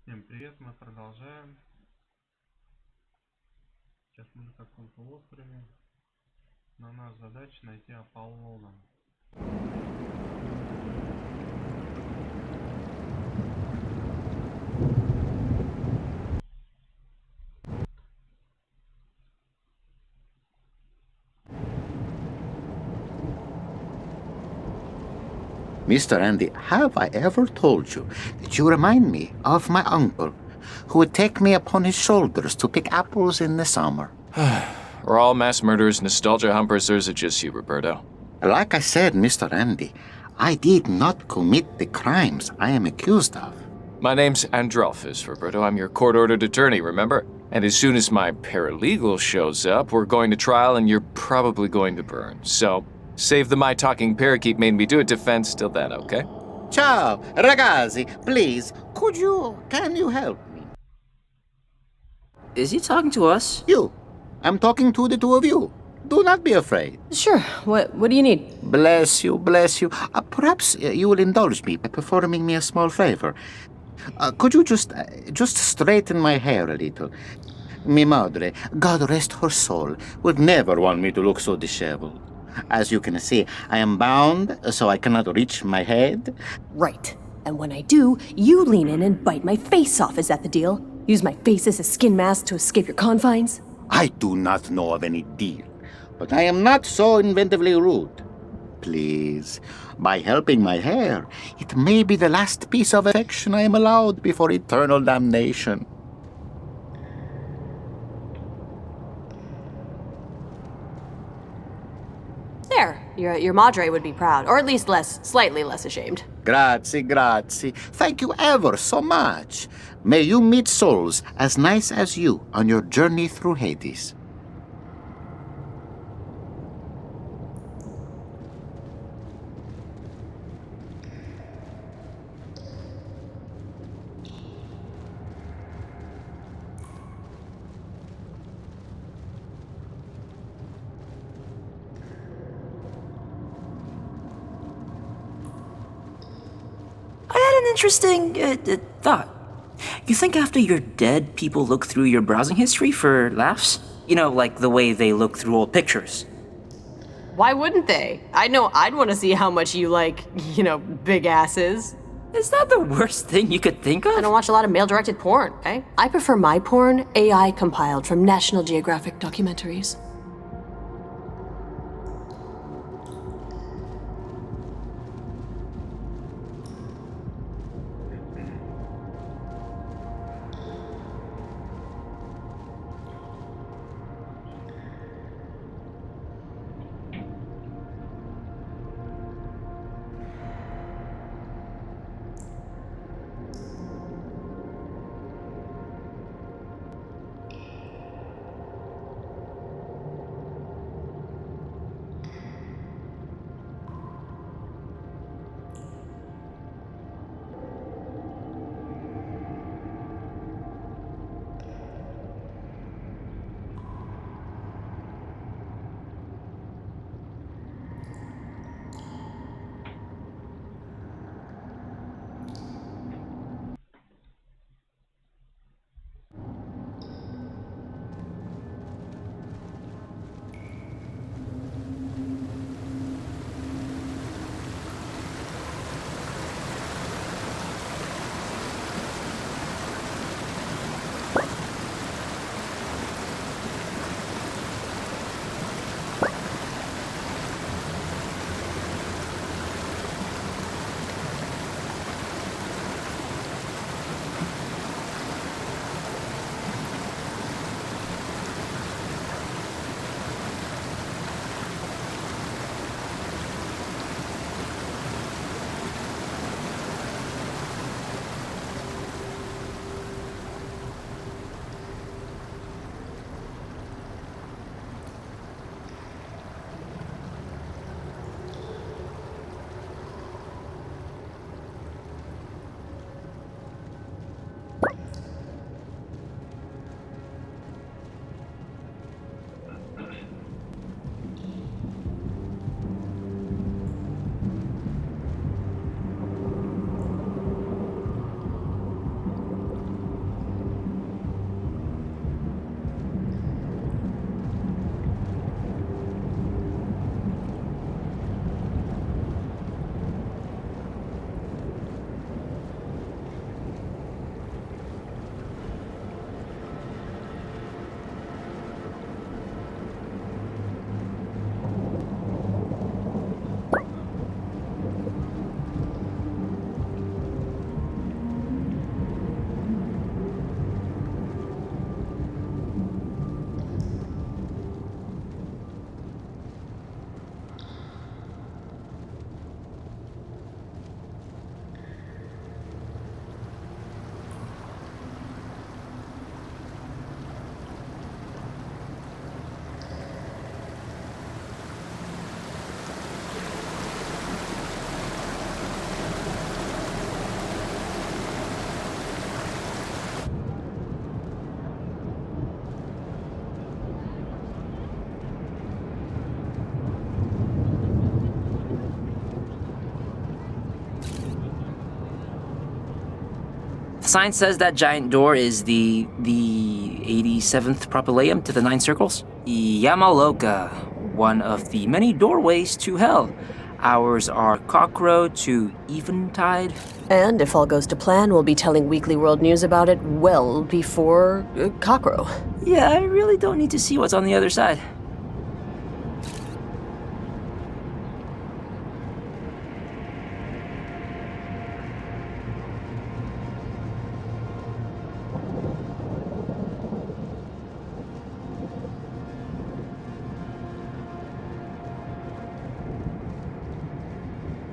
Всем привет, мы продолжаем. Сейчас мы на каком-то острове. Но у нас задача найти Аполлона. Mr. Andy, have I ever told you that you remind me of my uncle, who would take me upon his shoulders to pick apples in the summer? Are all mass murderers nostalgia humpers, or is it just you, Roberto? Like I said, Mr. Andy, I did not commit the crimes I am accused of. My name's Androlphus, Roberto. I'm your court-ordered attorney, remember? And as soon as my paralegal shows up, we're going to trial and you're probably going to burn. So, save the my talking parakeet made me do it defense till then, okay? Ciao, ragazzi, please, can you help me? Is he talking to us? You. I'm talking to the two of you. Do not be afraid. Sure. What do you need? Bless you, bless you. Perhaps you will indulge me by performing me a small favor. Could you just straighten my hair a little? Mi madre, God rest her soul, would never want me to look so disheveled. As you can see, I am bound, so I cannot reach my head. Right. And when I do, you lean in and bite my face off. Is that the deal? Use my face as a skin mask to escape your confines? I do not know of any deal, but I am not so inventively rude. Please, by helping my hair, it may be the last piece of affection I am allowed before eternal damnation. There. Your madre would be proud, or at least slightly less ashamed. Grazie, grazie. Thank you ever so much. May you meet souls as nice as you on your journey through Hades. I had an interesting thought. You think after you're dead, people look through your browsing history for laughs? You know, like the way they look through old pictures. Why wouldn't they? I know I'd want to see how much you like, big asses. Is that the worst thing you could think I of? don't watch a lot of male-directed porn, okay? I prefer my porn AI compiled from National Geographic documentaries. The sign says that giant door is the 87th propylaeum to the 9 circles. Yamaloka, one of the many doorways to hell. Ours are Cockrow to Eventide. And if all goes to plan, we'll be telling Weekly World News about it well before Cockrow. Yeah, I really don't need to see what's on the other side.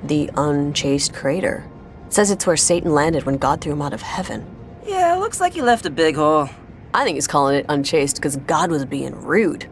The Unchased Crater. Says it's where Satan landed when God threw him out of heaven. Yeah, looks like he left a big hole. I think he's calling it unchaste because God was being rude.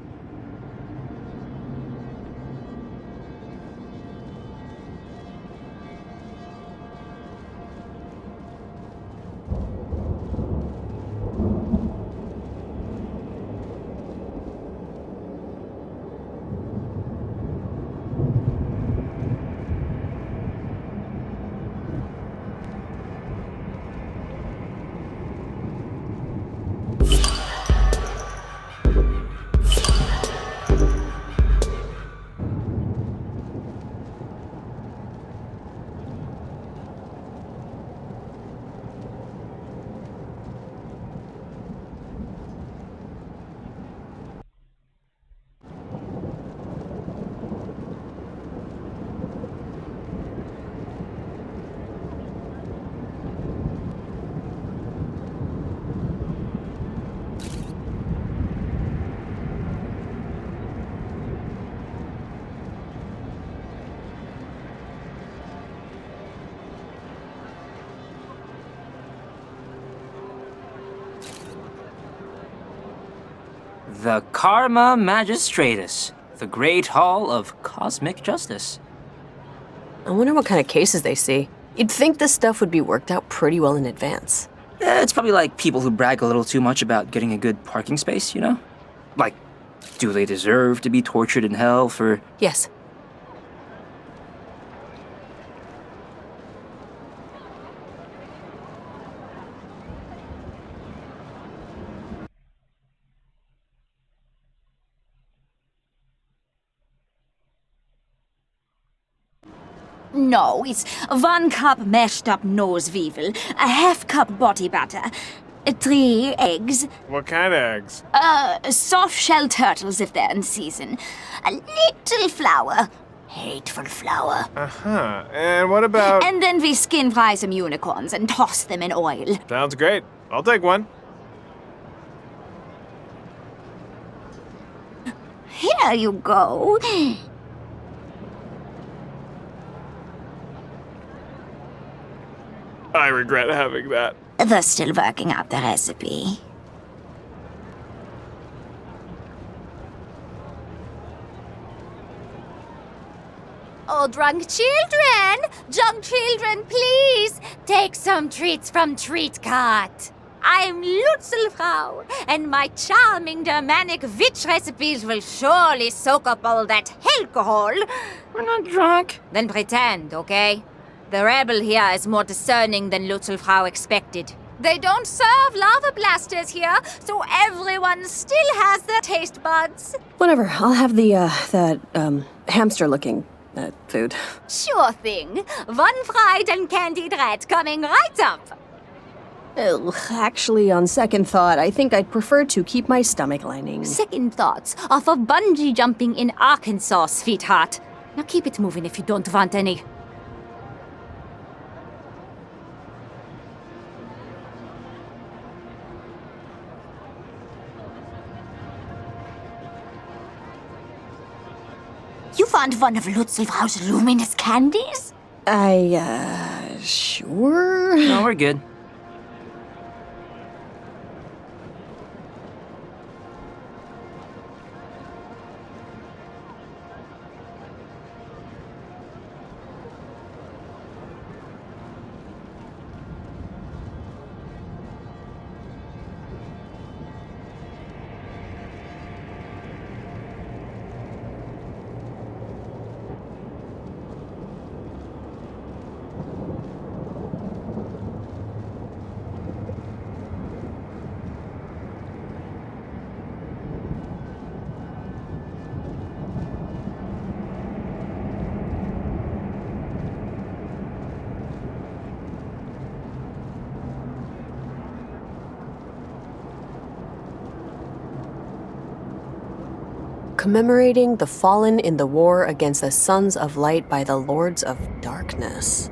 The Karma Magistratus, the Great Hall of Cosmic Justice. I wonder what kind of cases they see. You'd think this stuff would be worked out pretty well in advance. It's probably like people who brag a little too much about getting a good parking space, you know? Like, do they deserve to be tortured in hell for... Yes. No, it's 1 cup mashed up noseweevil, a half cup body butter, 3 eggs, What kind of eggs? soft shell turtles if they're in season, a little flour, hateful flour. Uh-huh. And what about... And then we skin fry some unicorns and toss them in oil. Sounds great. I'll take one. Here you go. I regret having that. They're still working out the recipe. Oh, drunk children, please take some treats from Treat Cart. I'm Lutzelfrau, and my charming Germanic witch recipes will surely soak up all that alcohol. We're not drunk. Then pretend, okay? The rebel here is more discerning than Lutzelfrau expected. They don't serve lava blasters here, so everyone still has their taste buds. Whatever. I'll have that hamster-looking food. Sure thing. 1 fried and candied rat coming right up. Ugh, actually, on second thought, I think I'd prefer to keep my stomach lining. Second thoughts are for bungee jumping in Arkansas, sweetheart. Now keep it moving if you don't want any. You want one of Lutzelfrau's luminous candies? Sure? No, we're good. commemorating the fallen in the war against the Sons of Light by the Lords of Darkness.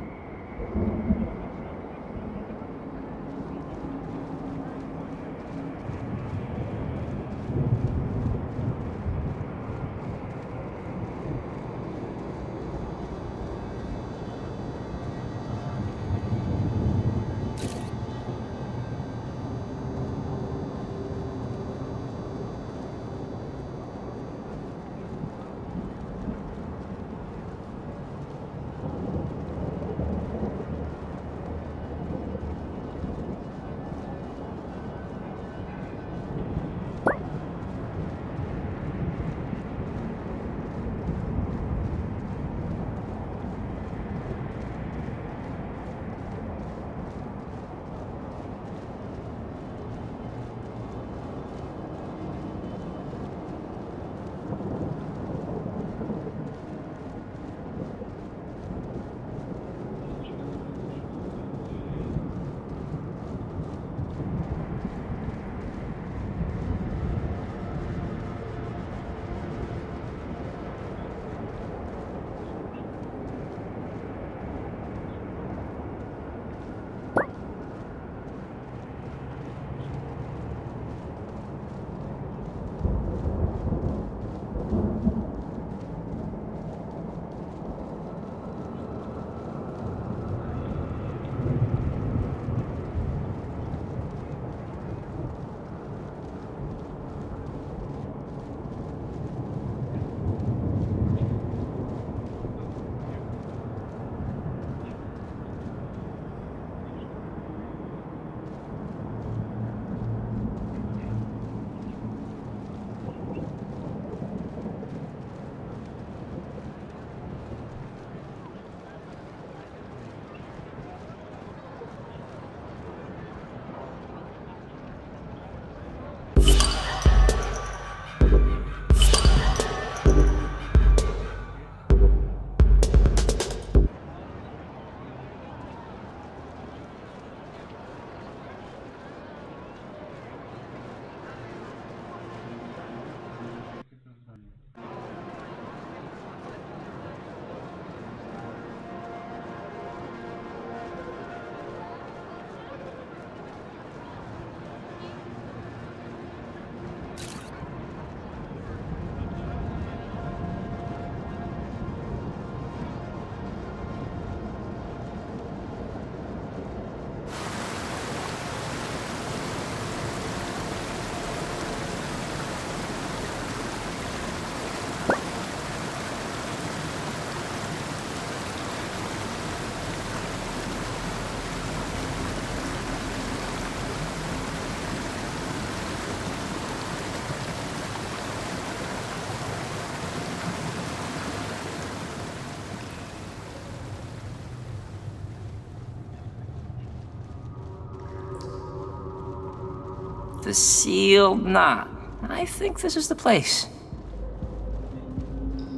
The sealed knot. I think this is the place.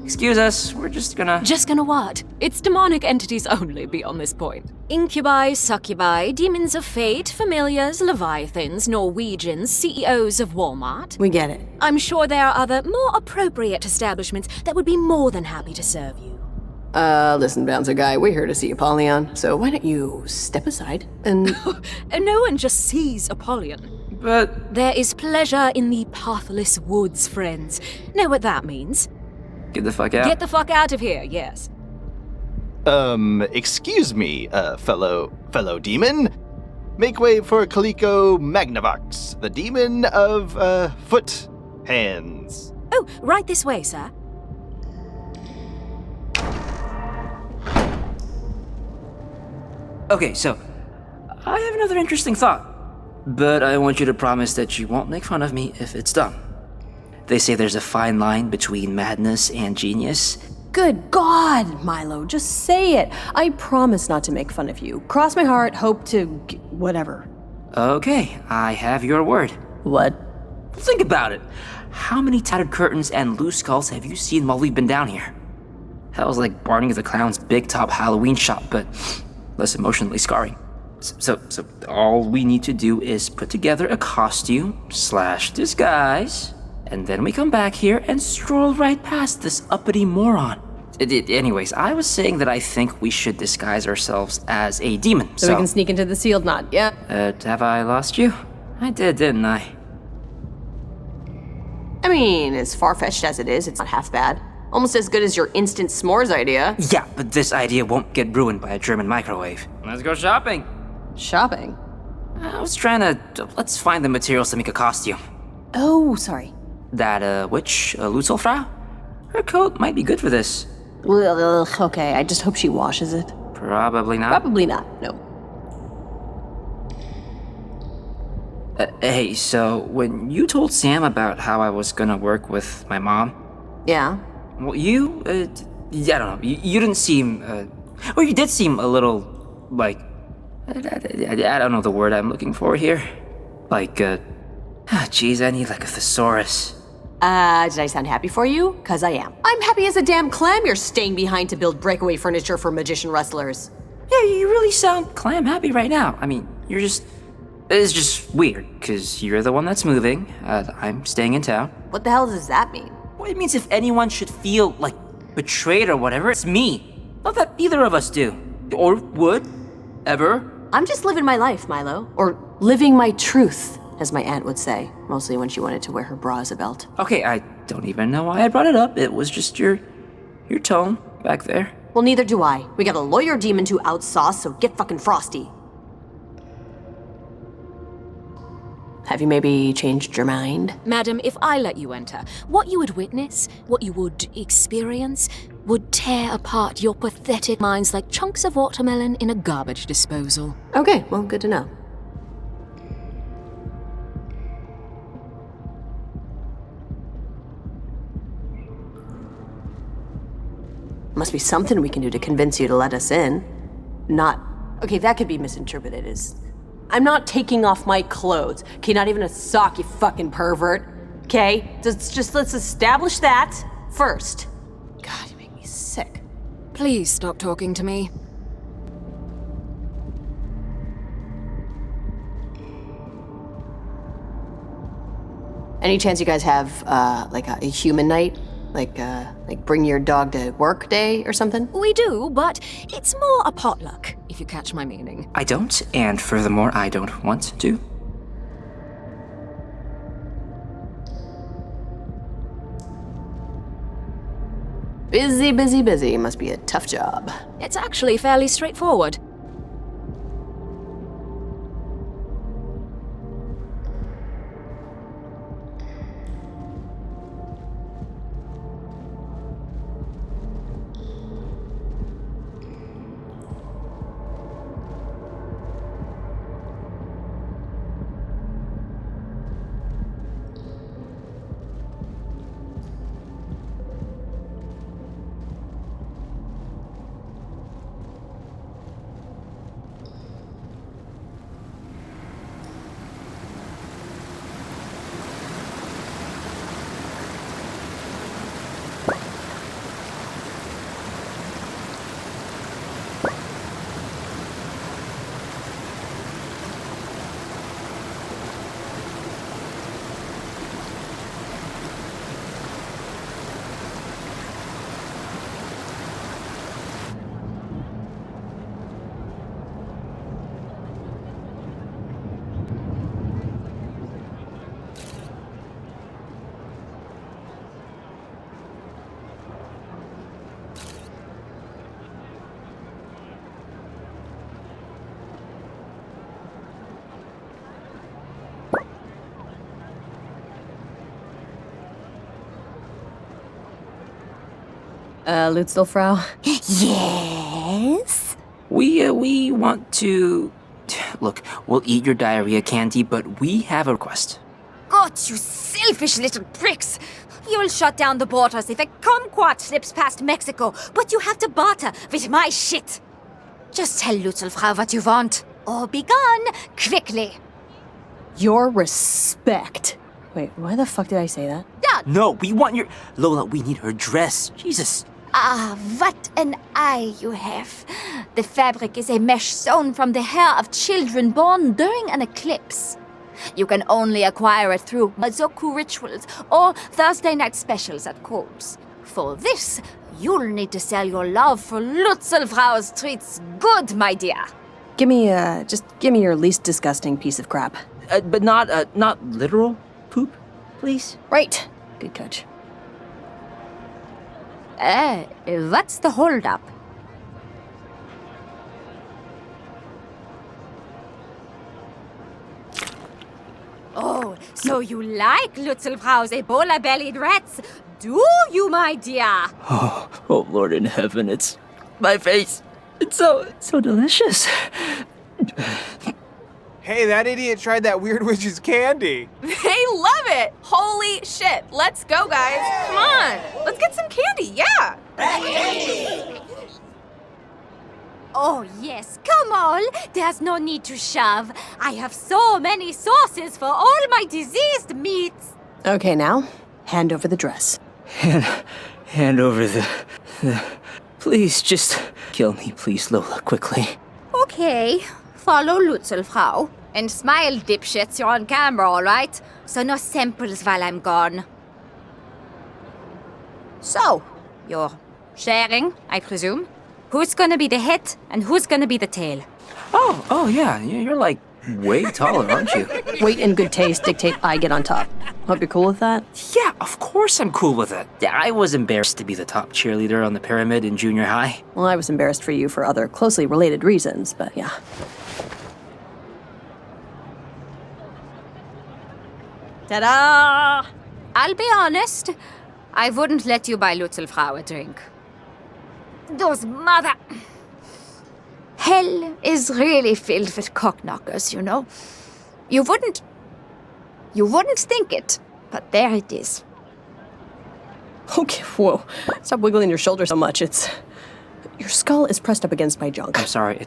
Excuse us, we're just gonna... Just gonna what? It's demonic entities only beyond this point. Incubi, succubi, demons of fate, familiars, leviathans, Norwegians, CEOs of Walmart. We get it. I'm sure there are other, more appropriate establishments that would be more than happy to serve you. Listen, Bouncer Guy, we're here to see Apollyon, so why don't you step aside and... And no one just sees Apollyon. But... There is pleasure in the pathless woods, friends. Know what that means? Get the fuck out. Get the fuck out of here, yes. Excuse me, fellow demon. Make way for Kaliko Magnavox, the demon of, foot hands. Oh, right this way, sir. Okay, so, I have another interesting thought. But I want you to promise that you won't make fun of me if it's done. They say there's a fine line between madness and genius. Good God, Milo, just say it. I promise not to make fun of you. Cross my heart, hope to... whatever. Okay, I have your word. What? Think about it. How many tattered curtains and loose skulls have you seen while we've been down here? That was like Barney the Clown's big top Halloween shop, but less emotionally scarring. So all we need to do is put together a costume / disguise, and then we come back here and stroll right past this uppity moron. Anyways, I was saying that I think we should disguise ourselves as a demon, So we can sneak into the sealed knot, yeah? Have I lost you? I did, didn't I? I mean, as far-fetched as it is, it's not half bad. Almost as good as your instant s'mores idea. Yeah, but this idea won't get ruined by a German microwave. Let's go shopping. Shopping? I was trying to... Let's find the materials to make a costume. Oh, sorry. That, witch, Lutzelfrau? Her coat might be good for this. Ugh, okay, I just hope she washes it. Probably not. Probably not, no. Hey, so when you told Sam about how I was gonna work with my mom, Yeah? well, I don't know, you didn't seem, or you did seem a little, like, I don't know the word I'm looking for here. Like, geez, I need like a thesaurus. Did I sound happy for you? 'Cause I am. I'm happy as a damn clam you're staying behind to build breakaway furniture for magician rustlers. Yeah, you really sound clam happy right now. I mean, it's just weird, because you're the one that's moving, I'm staying in town. What the hell does that mean? Well, it means if anyone should feel, like, betrayed or whatever, it's me. Not that either of us do. Or would. Ever. I'm just living my life, Milo. Or living my truth, as my aunt would say. Mostly when she wanted to wear her bra as a belt. Okay, I don't even know why I brought it up. It was just your tone back there. Well, neither do I. We got a lawyer demon to outsauce, so get fucking frosty. Have you maybe changed your mind? Madam, if I let you enter, what you would witness, what you would experience, would tear apart your pathetic minds like chunks of watermelon in a garbage disposal. Okay, well, good to know. Must be something we can do to convince you to let us in. Not... Okay, that could be misinterpreted as... I'm not taking off my clothes. Okay, not even a sock, you fucking pervert. Okay? Let's establish that first. God, you make me sick. Please stop talking to me. Any chance you guys have, like a human night? Like bring your dog to work day or something? We do, but it's more a potluck, if you catch my meaning. I don't, and furthermore, I don't want to. Busy, busy, busy. Must be a tough job. It's actually fairly straightforward. Lutzelfrau? Yes? We want to... Look, we'll eat your diarrhea candy, but we have a request. God, you selfish little pricks! You'll shut down the borders if a kumquat slips past Mexico, but you have to barter with my shit. Just tell Lutzelfrau what you want, or be gone quickly. Your respect. Wait, why the fuck did I say that? No, we want your... Lola, we need her dress. Jesus. Ah, what an eye you have. The fabric is a mesh sewn from the hair of children born during an eclipse. You can only acquire it through Mazoku rituals or Thursday night specials at Coles. For this, you'll need to sell your love for Lutzelfrau's treats good, my dear. Give me your least disgusting piece of crap. But not literal poop, please. Right. Good catch. What's the holdup? Oh, so you like Lutzelfrau's Ebola-bellied rats, do you, my dear? Oh, Lord in heaven, it's my face. It's so delicious. Hey, that idiot tried that weird witch's candy. They love it! Holy shit. Let's go, guys. Come on. Let's get some candy, yeah. Oh, yes, come on. There's no need to shove. I have so many sauces for all my diseased meats. Okay, now, hand over the dress. Hand over the... Please, just kill me, please, Lola, quickly. Okay, follow Lutzelfrau. And smile, dipshits, you're on camera, all right? So no samples while I'm gone. So, you're sharing, I presume? Who's gonna be the head and who's gonna be the tail? Oh, yeah, you're like way taller, aren't you? Weight and good taste dictate I get on top. Hope you're cool with that? Yeah, of course I'm cool with it. Yeah, I was embarrassed to be the top cheerleader on the pyramid in junior high. Well, I was embarrassed for you for other closely related reasons, but yeah. Ta-da! I'll be honest, I wouldn't let you buy Lutzelfrau a drink. Those mother... Hell is really filled with cockknockers, you know. You wouldn't think it, but there it is. Okay, whoa. Stop wiggling your shoulder so much. Your skull is pressed up against my junk. I'm sorry,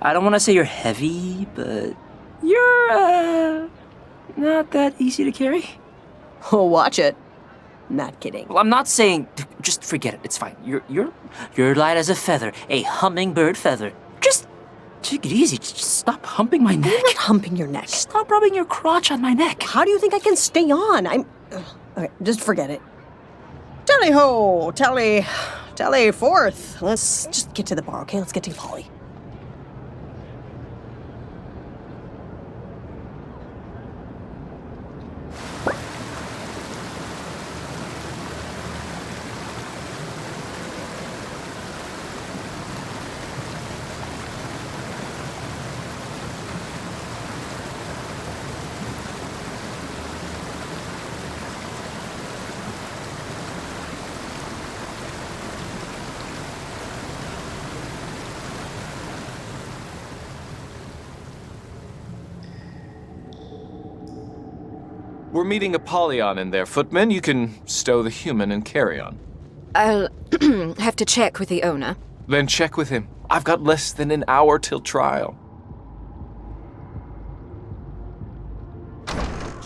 I don't want to say you're heavy, but you're, not that easy to carry. Oh, watch it. Not kidding. Well, I'm not saying... Just forget it. It's fine. You're light as a feather. A hummingbird feather. Just take it easy. Just stop humping my neck. I'm not humping your neck. Stop rubbing your crotch on my neck. How do you think I can stay on? Okay, just forget it. Tally-ho! Tally forth. Let's just get to the bar, okay? Let's get to Polly. We're meeting Apollon in there, footman. You can stow the human and carry on. I'll have to check with the owner. Then check with him. I've got less than an hour till trial.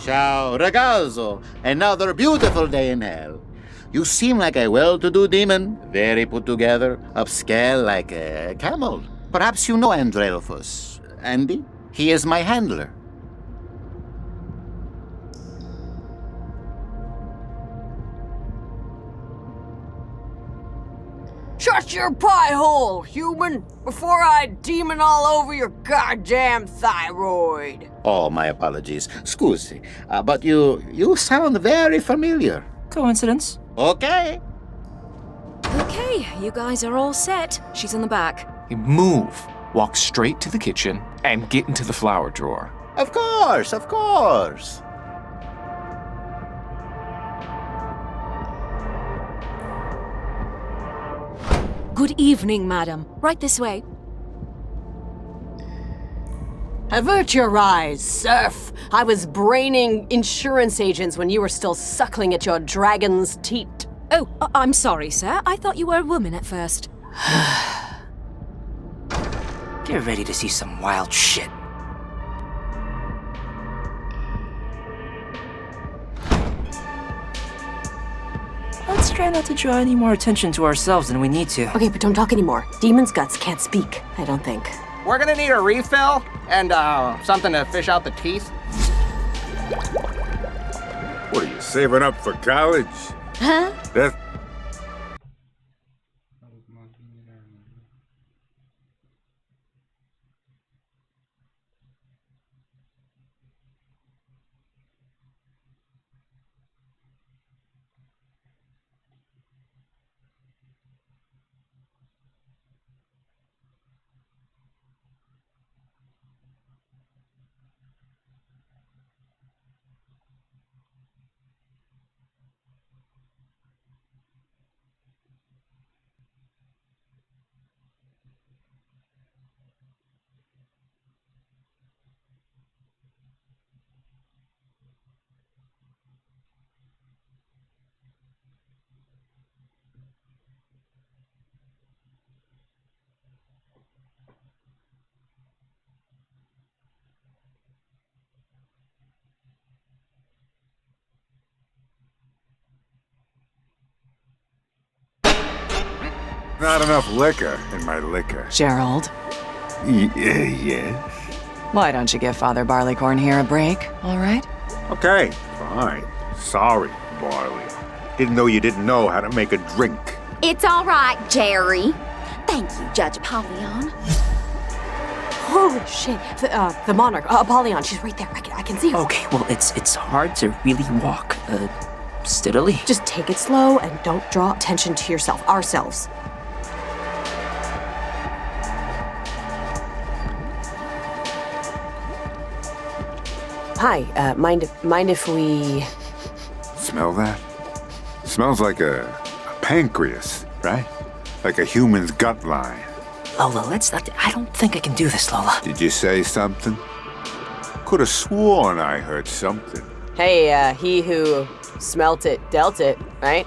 Ciao, ragazzo. Another beautiful day in hell. You seem like a well-to-do demon, very put together, upscale like a camel. Perhaps you know Andrelphus. Andy? He is my handler. Shut your pie hole, human, before I demon all over your goddamn thyroid. Oh, my apologies. Scusi. But you sound very familiar. Coincidence. Okay. Okay, you guys are all set. She's in the back. You move, walk straight to the kitchen, and get into the flower drawer. Of course, of course. Good evening, madam. Right this way. Avert your eyes, serf. I was braining insurance agents when you were still suckling at your dragon's teat. Oh, I'm sorry, sir. I thought you were a woman at first. Get ready to see some wild shit. Let's try not to draw any more attention to ourselves than we need to. Okay, but don't talk anymore. Demon's guts can't speak, I don't think. We're gonna need a refill and something to fish out the teeth. What are you saving up for college? Huh? That not enough liquor in my liquor. Gerald, Yes. why don't you give Father Barleycorn here a break, all right? Okay, fine. Sorry, Barley. Didn't know you didn't know how to make a drink. It's all right, Jerry. Thank you, Judge Apollyon. Holy shit. The monarch, Apollyon, she's right there. I can see her. Okay, well, it's hard to really walk steadily. Just take it slow and don't draw attention to yourself, ourselves. Hi, mind if we... Smell that? Smells like a pancreas, right? Like a human's gut line. Lola, let's not... I don't think I can do this, Lola. Did you say something? Could have sworn I heard something. Hey, he who smelt it, dealt it, right?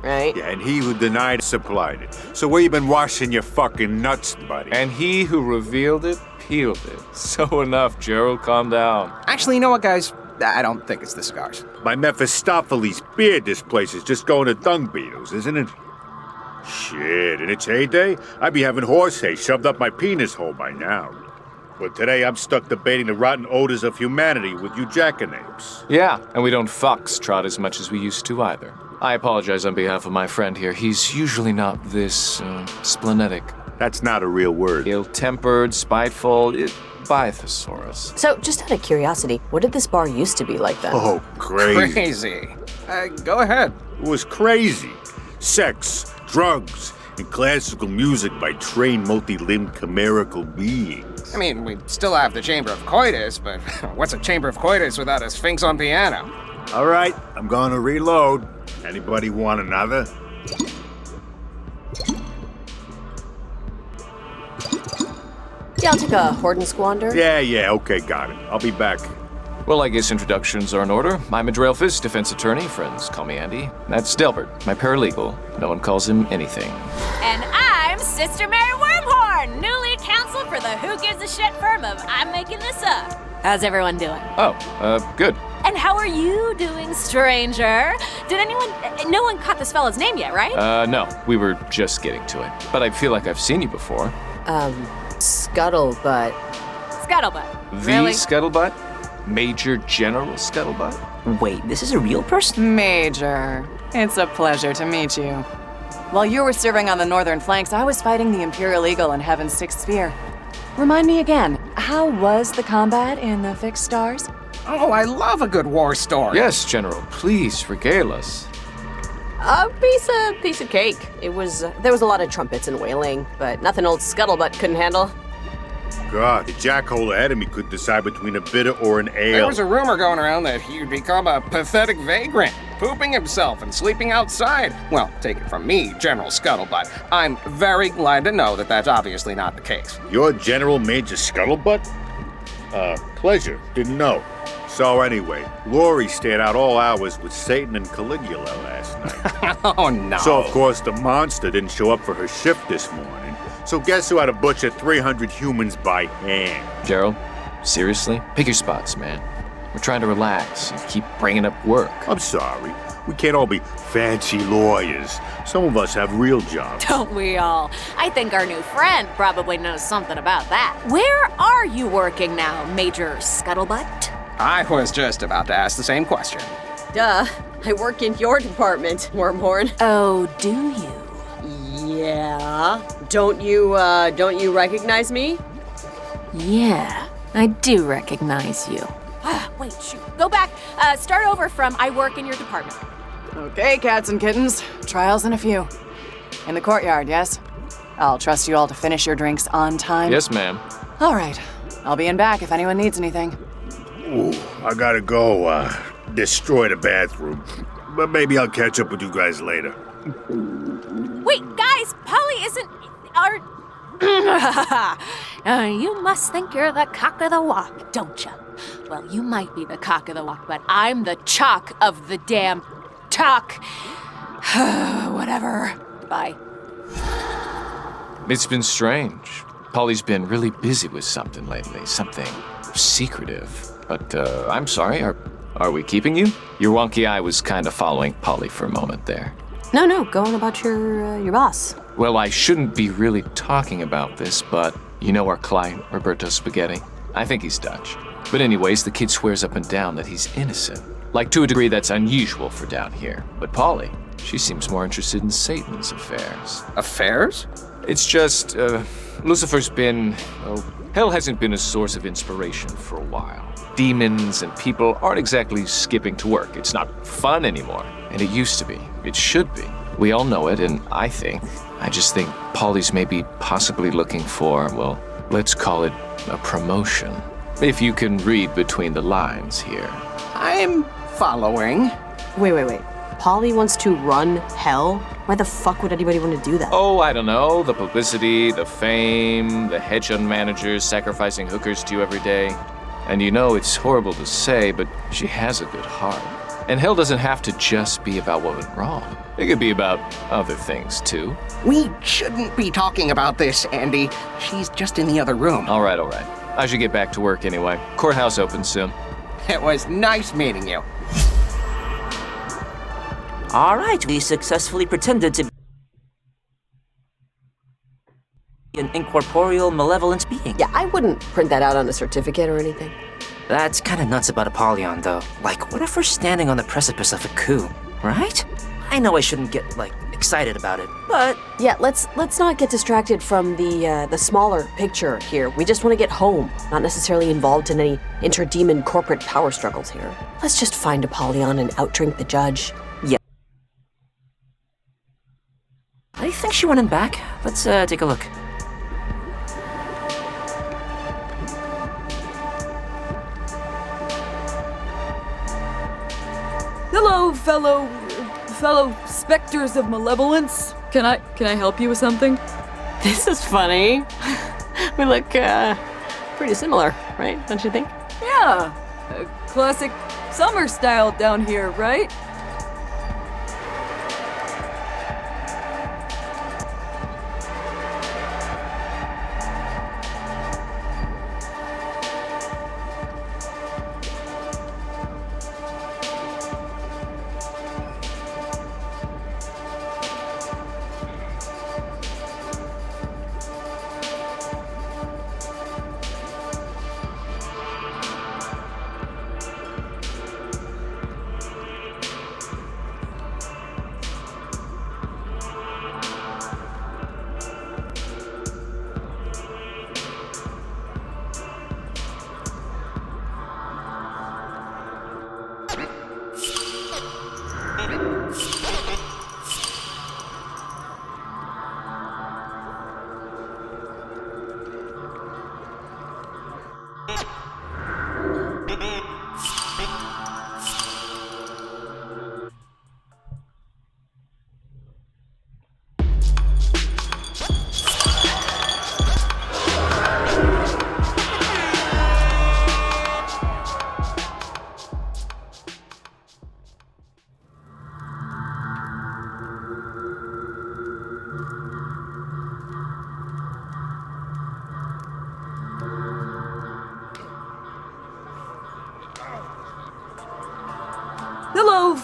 Right? Yeah, and he who denied supplied it. So where you been washing your fucking nuts, buddy? And he who revealed it, peeled it. So enough, Gerald, calm down. Actually, you know what, guys? I don't think it's the cigars. My Mephistopheles beard this place is just going to dung beetles, isn't it? Shit, in its heyday, I'd be having horse hay shoved up my penis hole by now. But today I'm stuck debating the rotten odors of humanity with you jackanapes. Yeah, and we don't foxtrot as much as we used to either. I apologize on behalf of my friend here. He's usually not this, splenetic. That's not a real word. Ill-tempered, spiteful, Bythosaurus. So, just out of curiosity, what did this bar used to be like then? Oh, crazy. Crazy. Go ahead. It was crazy. Sex, drugs, and classical music by trained multi-limbed chimerical beings. I mean, we still have the Chamber of Coitus, but what's a Chamber of Coitus without a Sphinx on piano? All right, I'm gonna reload. Anybody want another? Yeah, I'll take a hoard and squander. Yeah, okay, got it. I'll be back. Well, I guess introductions are in order. I'm Madrailphus, defense attorney. Friends call me Andy. That's Delbert, my paralegal. No one calls him anything. And I'm Sister Mary Wormhorn, new lead counsel for the Who Gives a Shit firm of I'm Making This Up. How's everyone doing? Oh, good. And how are you doing, stranger? No one caught this fella's name yet, right? No, we were just getting to it. But I feel like I've seen you before. Scuttlebutt. Scuttlebutt. The Really? Scuttlebutt? Major General Scuttlebutt? Wait, this is a real person? Major, it's a pleasure to meet you. While you were serving on the northern flanks, I was fighting the Imperial Eagle in Heaven's Sixth Sphere. Remind me again, how was the combat in the Fixed Stars? Oh, I love a good war story. Yes, General. Please regale us. A piece of cake. There was a lot of trumpets and wailing, but nothing old Scuttlebutt couldn't handle. God, the jackhole ahead of me could decide between a bitter or an ale. There was a rumor going around that he'd become a pathetic vagrant, pooping himself and sleeping outside. Well, take it from me, General Scuttlebutt. I'm very glad to know that that's obviously not the case. You're General Major Scuttlebutt? Pleasure. Didn't know. So anyway, Lori stayed out all hours with Satan and Caligula last night. Oh, no. So, of course, the monster didn't show up for her shift this morning. So guess who had to butcher 300 humans by hand? Gerald, seriously? Pick your spots, man. We're trying to relax. You keep bringing up work. I'm sorry. We can't all be fancy lawyers. Some of us have real jobs. Don't we all? I think our new friend probably knows something about that. Where are you working now, Major Scuttlebutt? I was just about to ask the same question. Duh. I work in your department, Wormhorn. Oh, do you? Yeah. Don't you recognize me? Yeah, I do recognize you. Wait, shoot. Go back. Start over from I work in your department. Okay, cats and kittens. Trials in a few. In the courtyard, yes? I'll trust you all to finish your drinks on time. Yes, ma'am. All right. I'll be in back if anyone needs anything. Ooh, I gotta go, destroy the bathroom. But maybe I'll catch up with you guys later. Wait, guys, Polly isn't our. You must think you're the cock of the walk, don't you? Well, you might be the cock of the walk, but I'm the chalk of the damn talk. Whatever. Bye. It's been strange. Polly's been really busy with something lately, something secretive. But, I'm sorry, are we keeping you? Your wonky eye was kind of following Polly for a moment there. No, go on about your boss. Well, I shouldn't be really talking about this, but you know our client, Roberto Spaghetti? I think he's Dutch. But anyways, the kid swears up and down that he's innocent. Like, to a degree that's unusual for down here. But Polly, she seems more interested in Satan's affairs. Affairs? It's just, Lucifer's been, well, hell hasn't been a source of inspiration for a while. Demons and people aren't exactly skipping to work. It's not fun anymore. And it used to be. It should be. We all know it, and I just think Polly's maybe possibly looking for, well, let's call it a promotion. If you can read between the lines here. I'm following. Wait. Polly wants to run hell? Why the fuck would anybody want to do that? Oh, I don't know. The publicity, the fame, the hedge fund managers sacrificing hookers to you every day. And you know, it's horrible to say, but she has a good heart. And hell doesn't have to just be about what went wrong. It could be about other things, too. We shouldn't be talking about this, Andy. She's just in the other room. All right. I should get back to work anyway. Courthouse opens soon. It was nice meeting you. All right, we successfully pretended to be an incorporeal, malevolent being. Yeah, I wouldn't print that out on a certificate or anything. That's kind of nuts about Apollon, though. Like, what if we're standing on the precipice of a coup, right? I know I shouldn't get, excited about it, but... Yeah, let's not get distracted from the smaller picture here. We just want to get home, not necessarily involved in any interdemon corporate power struggles here. Let's just find Apollon and outdrink the judge. Yeah. I think she went in back. Let's take a look. Hello, fellow specters of malevolence. Can I help you with something? This is funny. We look pretty similar, right? Don't you think? Yeah, classic summer style down here, right?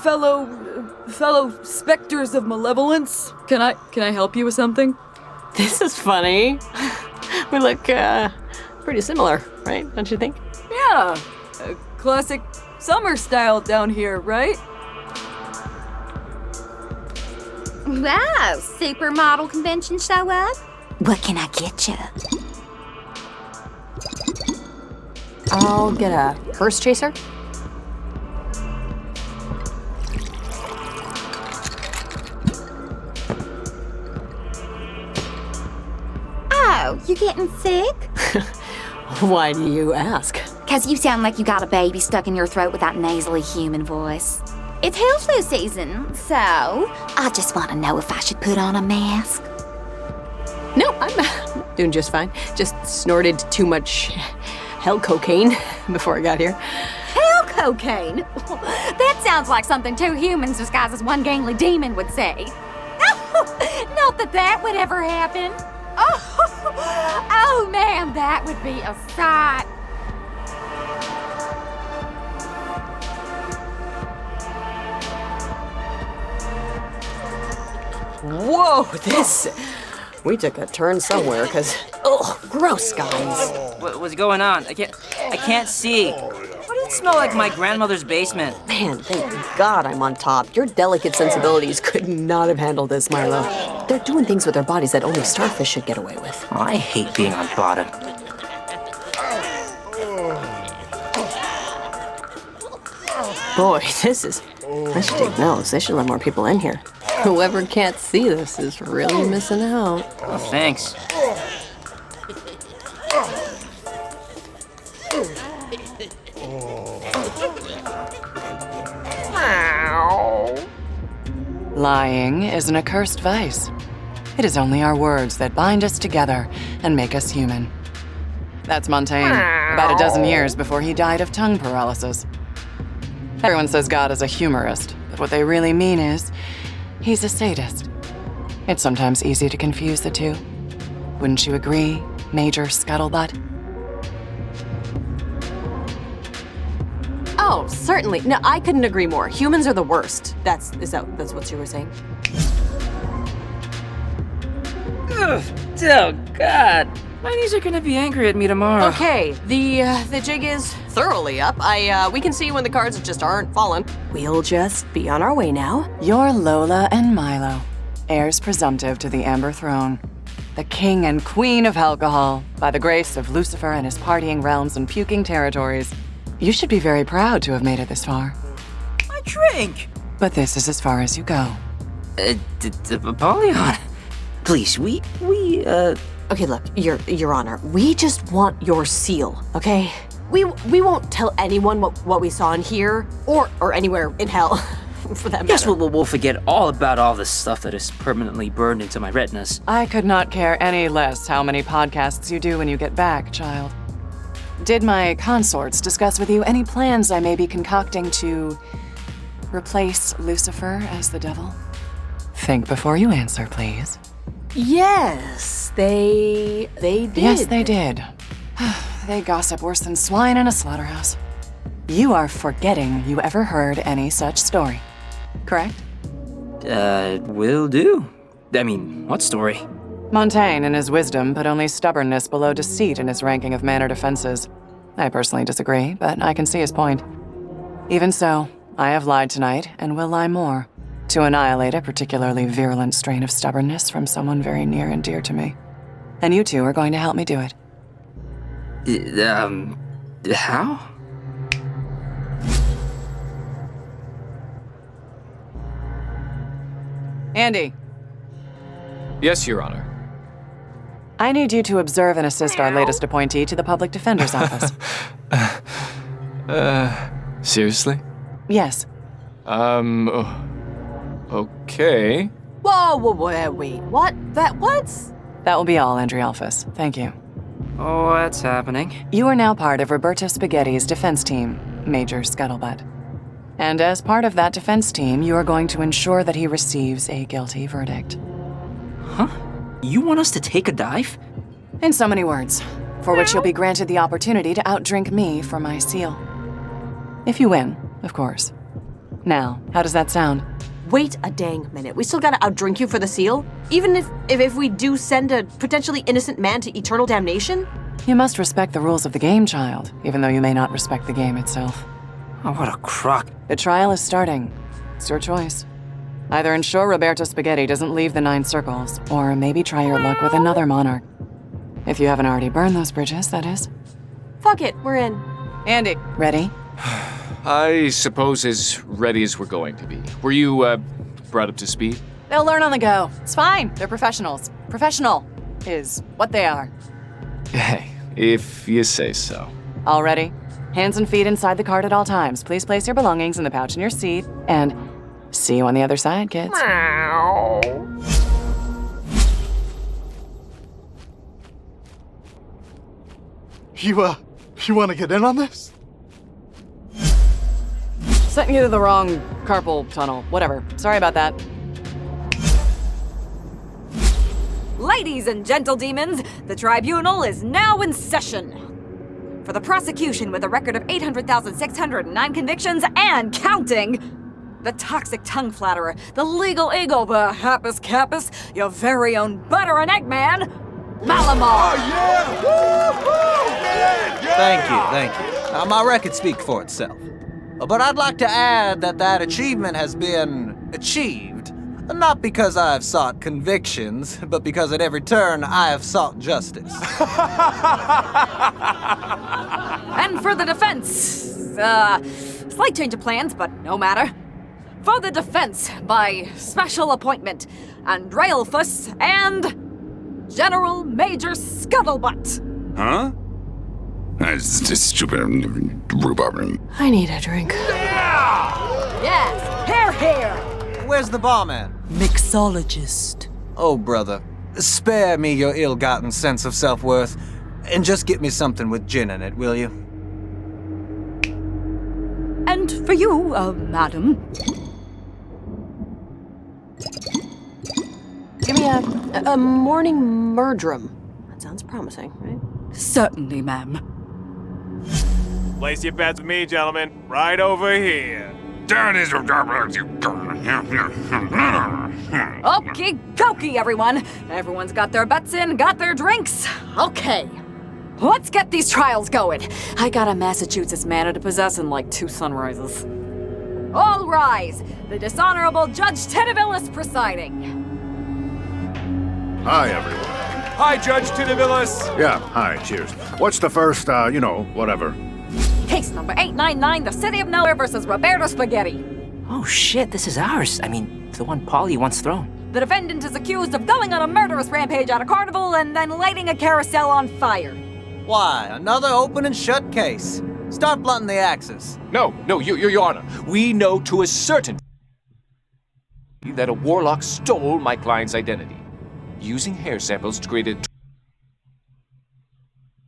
Hello, fellow specters of malevolence. Can I help you with something? This is funny. We look pretty similar, right? Don't you think? Yeah, classic summer style down here, right? Wow, supermodel convention show up? What can I get you? I'll get a hearse chaser. Oh, you getting sick? Why do you ask? 'Cause you sound like you got a baby stuck in your throat with that nasally human voice. It's hill flu season, so I just want to know if I should put on a mask. No, I'm doing just fine. Just snorted too much hell cocaine before I got here. Hell cocaine? That sounds like something two humans disguised as one gangly demon would say. Not that that would ever happen. Oh man, that would be a sight. Whoa, we took a turn somewhere, because, gross, guys. What's going on? I can't see. Why does it smell like my grandmother's basement? Man, thank God I'm on top. Your delicate sensibilities could not have handled this, Milo. They're doing things with their bodies that only starfish should get away with. I hate being on bottom. Boy, I should take notes. They should let more people in here. Whoever can't see this is really missing out. Oh, thanks. Lying is an accursed vice. It is only our words that bind us together and make us human. That's Montaigne, about a dozen years before he died of tongue paralysis. Everyone says God is a humorist, but what they really mean is he's a sadist. It's sometimes easy to confuse the two. Wouldn't you agree, Major Scuttlebutt? Oh, certainly. No, I couldn't agree more. Humans are the worst. That's what you were saying? Ugh, oh, God. My knees are gonna be angry at me tomorrow. Okay, the jig is thoroughly up. We can see when the cards just aren't falling. We'll just be on our way now. You're Lola and Milo, heirs presumptive to the Amber Throne. The king and queen of alcohol, by the grace of Lucifer and his partying realms and puking territories. You should be very proud to have made it this far. I drink. But this is as far as you go. Apollon, please, we. Okay, look, Your Honor, we just want your seal, okay? We won't tell anyone what we saw in here, or anywhere in hell, for that matter. Guess we'll forget all about all the stuff that is permanently burned into my retinas. I could not care any less how many podcasts you do when you get back, child. Did my consorts discuss with you any plans I may be concocting to replace Lucifer as the devil? Think before you answer, please. Yes, they did. Yes, they did. They gossip worse than swine in a slaughterhouse. You are forgetting you ever heard any such story, correct? Will do. I mean, what story? Montaigne, in his wisdom, put only stubbornness below deceit in his ranking of mannered offenses. I personally disagree, but I can see his point. Even so, I have lied tonight, and will lie more, to annihilate a particularly virulent strain of stubbornness from someone very near and dear to me. And you two are going to help me do it. How? Andy. Yes, Your Honor. I need you to observe and assist our latest appointee to the Public Defender's Office. Seriously? Yes. Okay. Whoa, wait, what? What? That will be all, Andrialphus. Thank you. Oh, what's happening? You are now part of Roberto Spaghetti's defense team, Major Scuttlebutt. And as part of that defense team, you are going to ensure that he receives a guilty verdict. Huh? You want us to take a dive? In so many words, for which you'll be granted the opportunity to outdrink me for my seal. If you win, of course. Now, how does that sound? Wait a dang minute. We still gotta outdrink you for the seal? Even if we do send a potentially innocent man to eternal damnation? You must respect the rules of the game, child, even though you may not respect the game itself. Oh, what a crock. The trial is starting. It's your choice. Either ensure Roberto Spaghetti doesn't leave the 9 circles, or maybe try your luck with another monarch. If you haven't already burned those bridges, that is. Fuck it, we're in. Andy, ready? I suppose as ready as we're going to be. Were you, brought up to speed? They'll learn on the go. It's fine. They're professionals. Professional is what they are. Hey, if you say so. All ready? Hands and feet inside the cart at all times. Please place your belongings in the pouch in your seat. And see you on the other side, kids. You want to get in on this? Sent you to the wrong carpal tunnel. Whatever. Sorry about that. Ladies and gentle demons, the tribunal is now in session. For the prosecution with a record of 800,609 convictions and counting, the toxic tongue flatterer, the legal eagle, the happus capus, your very own butter and egg man, Malamar! Thank you. Now, my record speaks for itself. But I'd like to add that achievement has been achieved, not because I have sought convictions, but because at every turn I have sought justice. And for the defense, slight change of plans, but no matter. For the defense, by special appointment, Andrealphus and General Major Scuttlebutt. Huh? That's just stupid rhubarb. I need a drink. Yes, here. Where's the barman? Mixologist. Oh, brother, spare me your ill-gotten sense of self-worth, and just get me something with gin in it, will you? And for you, madam. Give me a morning murdrum. That sounds promising, right? Certainly, ma'am. Place your bets with me, gentlemen. Right over here. There it is. Okie dokie, everyone. Everyone's got their bets in, got their drinks. Okay. Let's get these trials going. I got a Massachusetts manor to possess in like 2 sunrises. All rise. The dishonorable Judge Titavillis presiding. Hi, everyone. Hi, Judge Titavillis. Yeah, hi, cheers. What's the first, whatever? Case number 899, the City of Nowhere versus Roberto Spaghetti. Oh shit, this is ours. I mean, the one Polly once thrown. The defendant is accused of going on a murderous rampage at a carnival and then lighting a carousel on fire. Why, another open and shut case. Start blunting the axes. No, Your Honor. We know to a certainty that a warlock stole my client's identity, using hair samples to create a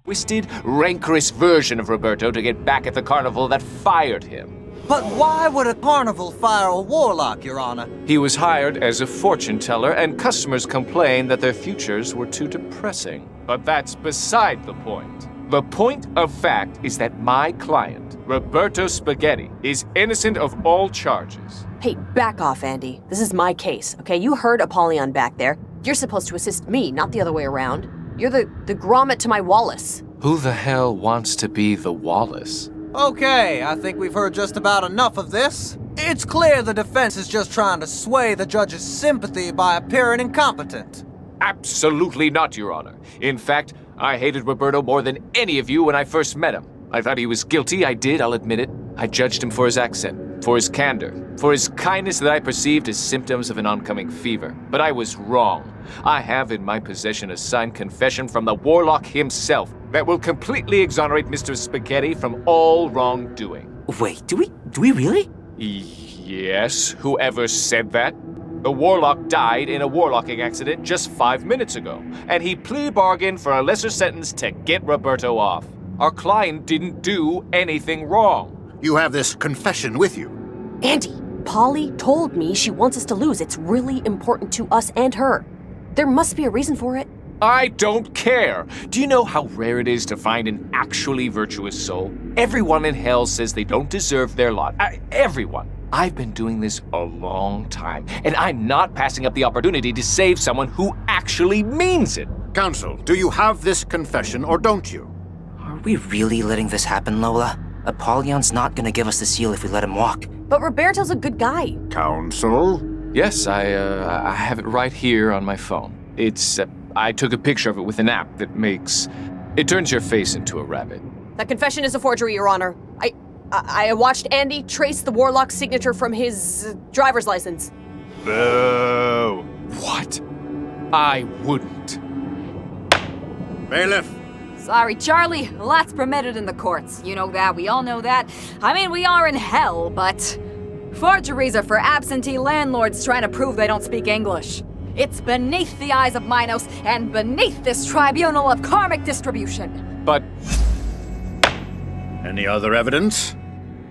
twisted, rancorous version of Roberto to get back at the carnival that fired him. But why would a carnival fire a warlock, Your Honor? He was hired as a fortune teller, and customers complained that their futures were too depressing. But that's beside the point. The point of fact is that my client, Roberto Spaghetti, is innocent of all charges. Hey, back off, Andy. This is my case, okay? You heard Apollon back there. You're supposed to assist me, not the other way around. You're the grommet to my Wallace. Who the hell wants to be the Wallace? Okay, I think we've heard just about enough of this. It's clear the defense is just trying to sway the judge's sympathy by appearing incompetent. Absolutely not, Your Honor. In fact, I hated Roberto more than any of you when I first met him. I thought he was guilty, I'll admit it. I judged him for his accent, for his candor, for his kindness that I perceived as symptoms of an oncoming fever. But I was wrong. I have in my possession a signed confession from the warlock himself that will completely exonerate Mr. Spaghetti from all wrongdoing. Wait, do we really? Yes, whoever said that? The warlock died in a warlocking accident just 5 minutes ago, and he plea bargained for a lesser sentence to get Roberto off. Our client didn't do anything wrong. You have this confession with you. Andy, Polly told me she wants us to lose. It's really important to us and her. There must be a reason for it. I don't care. Do you know how rare it is to find an actually virtuous soul? Everyone in hell says they don't deserve their lot. Everyone. I've been doing this a long time, and I'm not passing up the opportunity to save someone who actually means it. Counsel, do you have this confession or don't you? Are we really letting this happen, Lola? Apollon's not gonna give us the seal if we let him walk. But Roberto's a good guy. Counsel? Yes, I have it right here on my phone. It's, I took a picture of it with an app that it turns your face into a rabbit. That confession is a forgery, Your Honor. I watched Andy trace the Warlock's signature from his driver's license. Boo! What? I wouldn't. Bailiff! Sorry, Charlie. A lot's permitted in the courts. You know that. We all know that. I mean, we are in hell, but forgeries are for absentee landlords trying to prove they don't speak English. It's beneath the eyes of Minos and beneath this tribunal of karmic distribution. But... Any other evidence?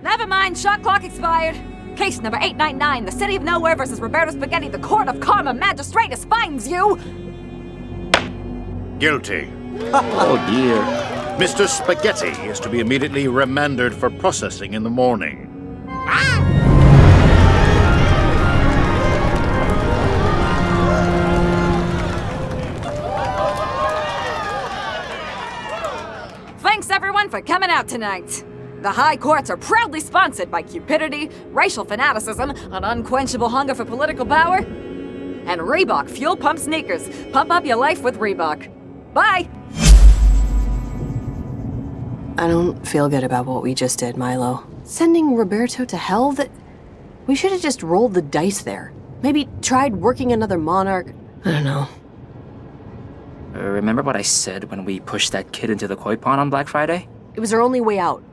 Never mind, shot clock expired. Case number 899, the City of Nowhere versus Roberto Spaghetti, the Court of Karma Magistratus finds you... Guilty. Oh dear. Mr. Spaghetti is to be immediately remanded for processing in the morning. Thanks everyone for coming out tonight. The high courts are proudly sponsored by cupidity, racial fanaticism, an unquenchable hunger for political power, and Reebok Fuel Pump Sneakers. Pump up your life with Reebok. Bye! I don't feel good about what we just did, Milo. Sending Roberto to hell? We should have just rolled the dice there. Maybe tried working another monarch. I don't know. Remember what I said when we pushed that kid into the koi pond on Black Friday? It was our only way out.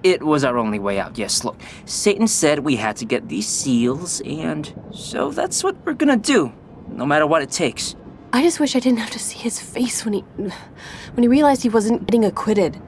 It was our only way out, yes. Look, Satan said we had to get these seals, and so that's what we're gonna do, no matter what it takes. I just wish I didn't have to see his face when he realized he wasn't getting acquitted.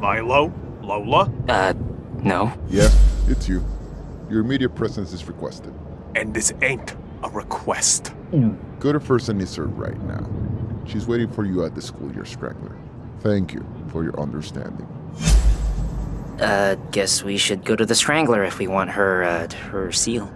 Milo? Lola? No. Yeah, it's you. Your immediate presence is requested. And this ain't a request. Go to First and served right now. She's waiting for you at the school, your straggler. Thank you for your understanding. Guess we should go to the Strangler if we want her seal.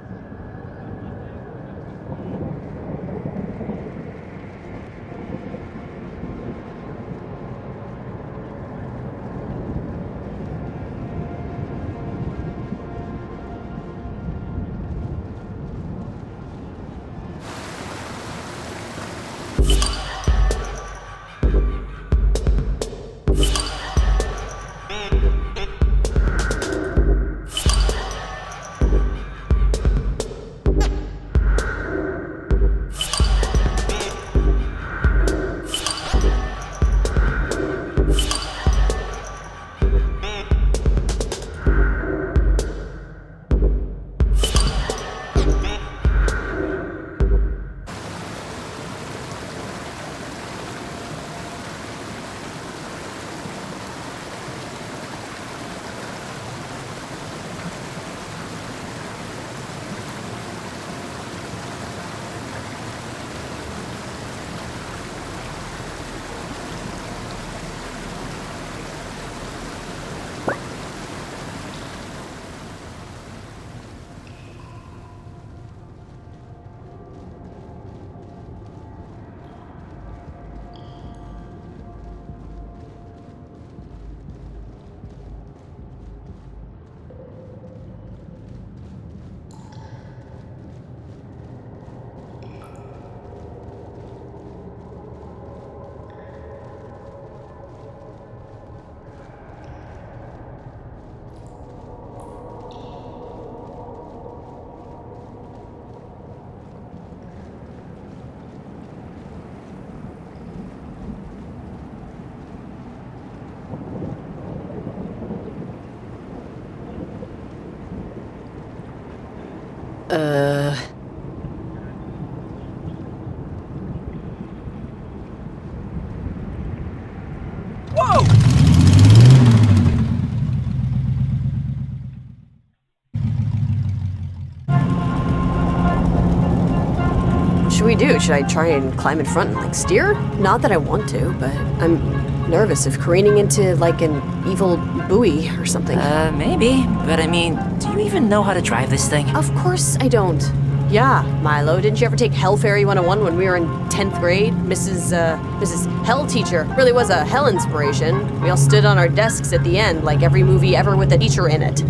we do? Should I try and climb in front and, like, steer? Not that I want to, but I'm nervous of careening into, like, an evil buoy or something. Maybe. But I mean, do you even know how to drive this thing? Of course I don't. Yeah, Milo, didn't you ever take Hell Fairy 101 when we were in 10th grade? Mrs. Hell Teacher really was a hell inspiration. We all stood on our desks at the end, like every movie ever with a teacher in it.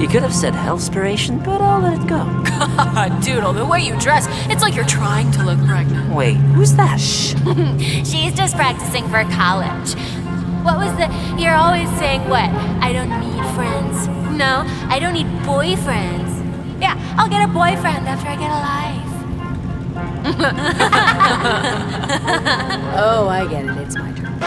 You could have said Hellspiration, but I'll let it go. God, Doodle, the way you dress, it's like you're trying to look pregnant. Wait, who's that? Shh. She's just practicing for college. What was the... You're always saying what? I don't need friends. No, I don't need boyfriends. Yeah, I'll get a boyfriend after I get a life. Oh, I get it. It's my turn.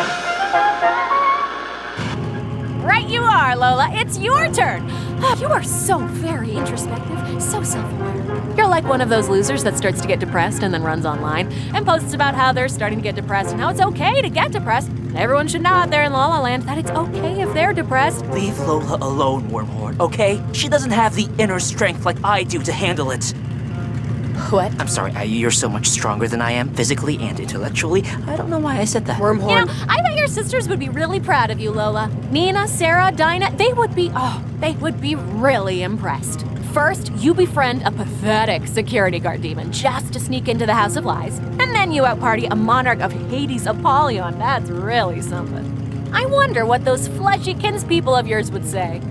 Right you are, Lola. It's your turn. Oh, you are so very introspective, so self-aware. You're like one of those losers that starts to get depressed and then runs online and posts about how they're starting to get depressed and how it's okay to get depressed. Everyone should know out there in La La Land that it's okay if they're depressed. Leave Lola alone, Wormhorn, okay? She doesn't have the inner strength like I do to handle it. What? I'm sorry, you're so much stronger than I am, physically and intellectually. I don't know why I said that. Wormhorn. You know, I bet your sisters would be really proud of you, Lola. Nina, Sarah, Dinah, they would be really impressed. First, you befriend a pathetic security guard demon just to sneak into the House of Lies, and then you outparty a monarch of Hades, Apollon. That's really something. I wonder what those fleshy kinspeople of yours would say.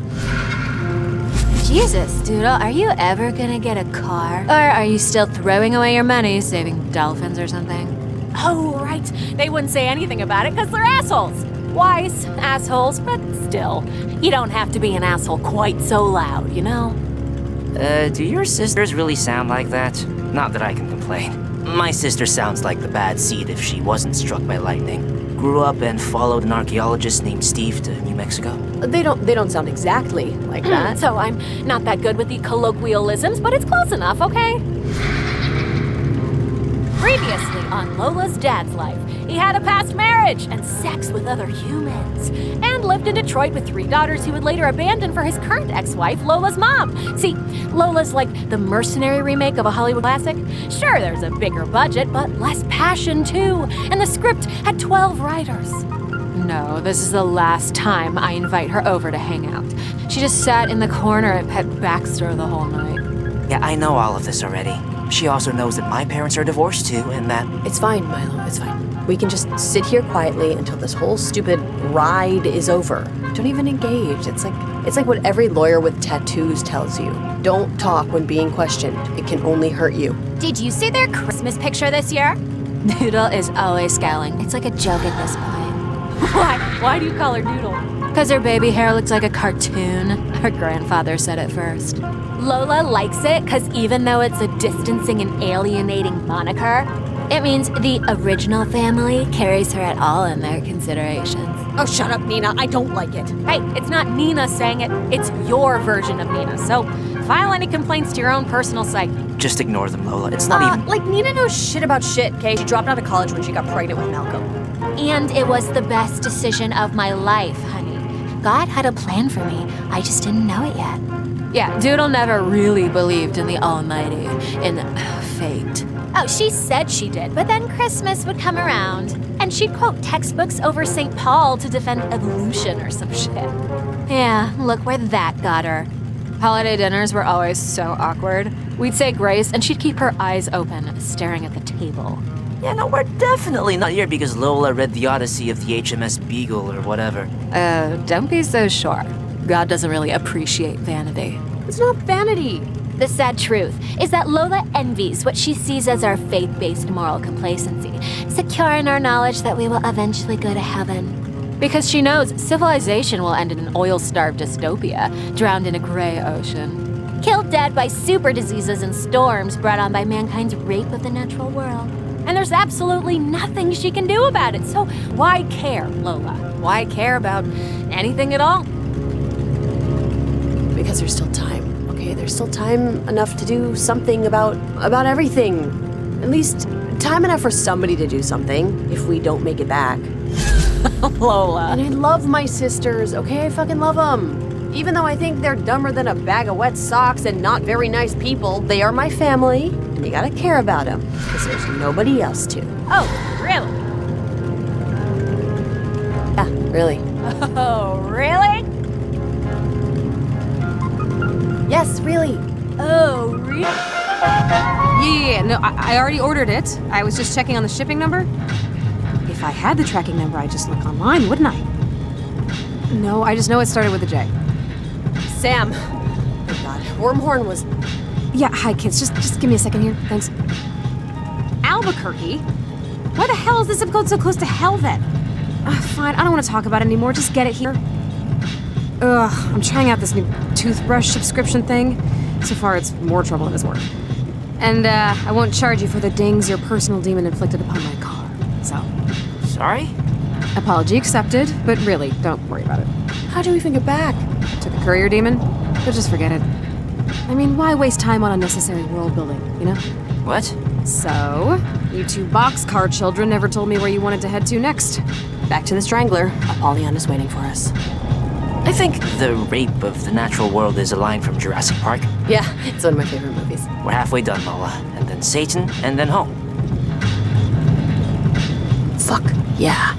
Jesus, Doodle, are you ever gonna get a car? Or are you still throwing away your money saving dolphins or something? Oh, right. They wouldn't say anything about it because they're assholes. Wise assholes, but still. You don't have to be an asshole quite so loud, you know? Do your sisters really sound like that? Not that I can complain. My sister sounds like the bad seed if she wasn't struck by lightning. Grew up and followed an archaeologist named Steve to New Mexico. They don't sound exactly like that. So I'm not that good with the colloquialisms, but it's close enough, okay? Previously on Lola's dad's life, he had a past marriage and sex with other humans, and lived in Detroit with 3 daughters he would later abandon for his current ex-wife, Lola's mom. See, Lola's like the Mercenary remake of a Hollywood classic. Sure, there's a bigger budget, but less passion too, and the script had 12 writers. No, this is the last time I invite her over to hang out. She just sat in the corner at Pet Baxter the whole night. Yeah, I know all of this already. She also knows that my parents are divorced too, and that... It's fine, Milo, it's fine. We can just sit here quietly until this whole stupid ride is over. Don't even engage. It's like what every lawyer with tattoos tells you. Don't talk when being questioned. It can only hurt you. Did you see their Christmas picture this year? Doodle is always scowling. It's like a joke at this point. Why do you call her Doodle? Because her baby hair looks like a cartoon. Her grandfather said it first. Lola likes it because even though it's a distancing and alienating moniker, it means the original family carries her at all in their considerations. Oh, shut up, Nina. I don't like it. Hey, it's not Nina saying it. It's your version of Nina. So file any complaints to your own personal site. Just ignore them, Lola. It's not even... Like, Nina knows shit about shit, okay? She dropped out of college when she got pregnant with Malcolm. And it was the best decision of my life, honey. God had a plan for me. I just didn't know it yet. Yeah, Doodle never really believed in the Almighty, in fate. Oh, she said she did, but then Christmas would come around, and she'd quote textbooks over St. Paul to defend evolution or some shit. Yeah, look where that got her. Holiday dinners were always so awkward. We'd say grace, and she'd keep her eyes open, staring at the table. Yeah, no, we're definitely not here because Lola read the Odyssey of the HMS Beagle or whatever. Don't be so sure. God doesn't really appreciate vanity. It's not vanity. The sad truth is that Lola envies what she sees as our faith-based moral complacency, secure in our knowledge that we will eventually go to heaven. Because she knows civilization will end in an oil-starved dystopia, drowned in a gray ocean. Killed dead by super diseases and storms brought on by mankind's rape of the natural world. And there's absolutely nothing she can do about it. So why care, Lola? Why care about anything at all? Because there's still time, okay? There's still time enough to do something about everything. At least time enough for somebody to do something if we don't make it back. Lola. And I love my sisters, okay? I fucking love them. Even though I think they're dumber than a bag of wet socks and not very nice people, they are my family, and you gotta care about them, because there's nobody else to. Oh, really? Yeah, really. Oh, really? Yes, really. Oh, really? Yeah, no, I already ordered it. I was just checking on the shipping number. If I had the tracking number, I'd just look online, wouldn't I? No, I just know it started with a J. Sam. Oh God, Wormhorn was... Yeah, hi kids, just give me a second here, thanks. Albuquerque? Why the hell is the zip code so close to hell then? Fine, I don't want to talk about it anymore, just get it here. Ugh, I'm trying out this new toothbrush subscription thing. So far, it's more trouble than it's worth. And, I won't charge you for the dings your personal demon inflicted upon my car, so... Sorry? Apology accepted, but really, don't worry about it. How'd you even get back? To the courier demon? But just forget it. I mean, why waste time on unnecessary world building, you know? What? So, you two boxcar children never told me where you wanted to head to next. Back to the Strangler. Apollon is waiting for us. I think the rape of the natural world is a line from Jurassic Park. Yeah, it's one of my favorite movies. We're halfway done, Lola. And then Satan, and then home. Fuck, yeah.